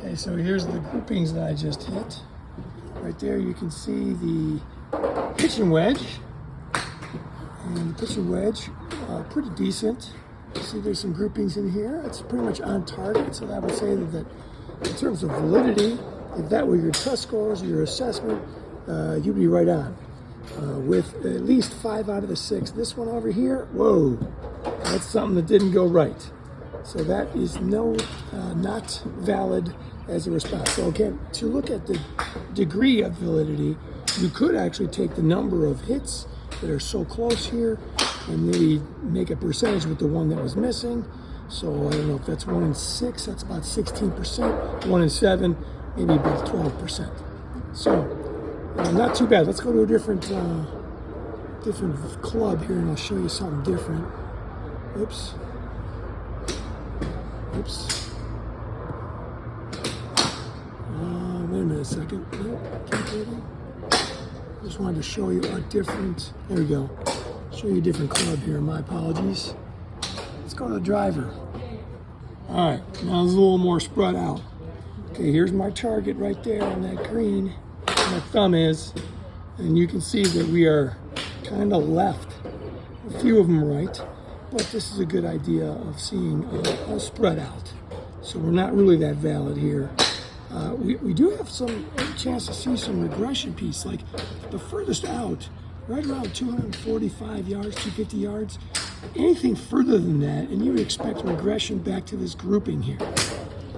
Okay, so here's the groupings that I just hit. Right there you can see the pitch and wedge. And the pitch and wedge are pretty decent. You see there's some groupings in here. It's pretty much on target, so that would say that in terms of validity, if that were your test scores or your assessment, you'd be right on. With at least 5 out of the 6. This one over here, whoa, that's something that didn't go right. So that is not valid as a response. So again, to look at the degree of validity, you could actually take the number of hits that are so close here and maybe make a percentage with the one that was missing. So I don't know if that's 1 in 6, that's about 16%. 1 in 7, maybe about 12%. So not too bad. Let's go to a different club here and I'll show you something different. Oops. Oops. Wait a minute a second. No, keep moving. Just wanted to show you a different, there we go. Show you a different club here, my apologies. Let's go to the driver. All right, now it's a little more spread out. Okay, here's my target right there on that green, where my thumb is. And you can see that we are kind of left. A few of them right, but this is a good idea of seeing a spread out. So we're not really that valid here. We do have some chance to see some regression piece, like the furthest out, right around 245 yards, 250 yards. Anything further than that, and you would expect regression back to this grouping here.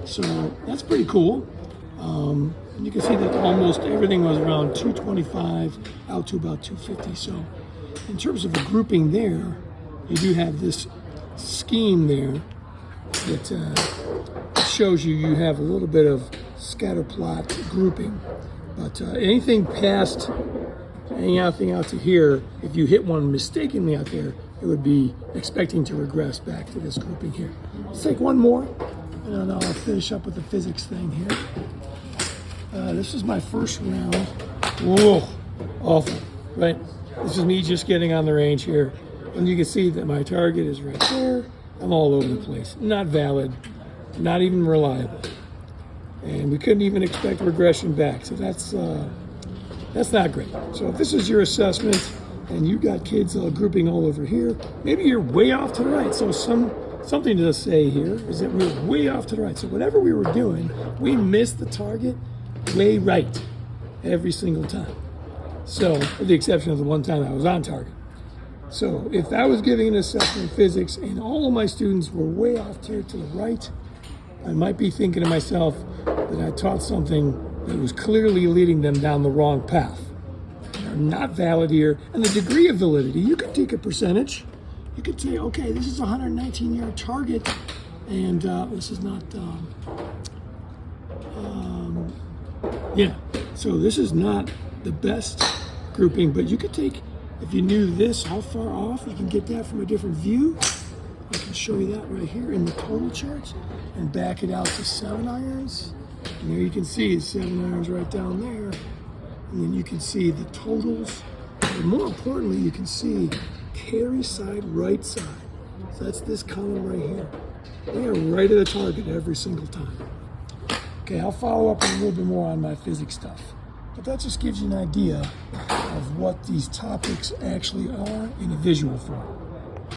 So that's pretty cool. And you can see that almost everything was around 225 out to about 250. So in terms of a grouping there, you do have this scheme there that shows you have a little bit of scatter plot grouping. But anything past anything out to here, if you hit one mistakenly out there, it would be expecting to regress back to this grouping here. Let's take one more, and then I'll finish up with the physics thing here. This is my first round. Whoa, awful, right? This is me just getting on the range here. And you can see that my target is right there. I'm all over the place. Not valid, not even reliable. And we couldn't even expect regression back. So that's not great. So if this is your assessment and you got kids grouping all over here, maybe you're way off to the right. So something to say here is that we're way off to the right. So whatever we were doing, we missed the target way right every single time. So with the exception of the one time I was on target. So if I was giving an assessment in physics and all of my students were way off here to the right, I might be thinking to myself that I taught something that was clearly leading them down the wrong path. They're not valid here. And the degree of validity, you could take a percentage. You could say, okay, this is a 119-yard target, and this is not, yeah. So this is not the best grouping, but you could take, if you knew this, how far off, you can get that from a different view. I can show you that right here in the total charts and back it out to 7 irons. And there you can see 7 irons right down there. And then you can see the totals. And more importantly, you can see carry side, right side. So that's this column right here. We are right at the target every single time. Okay, I'll follow up a little bit more on my physics stuff. But that just gives you an idea of what these topics actually are in a visual form.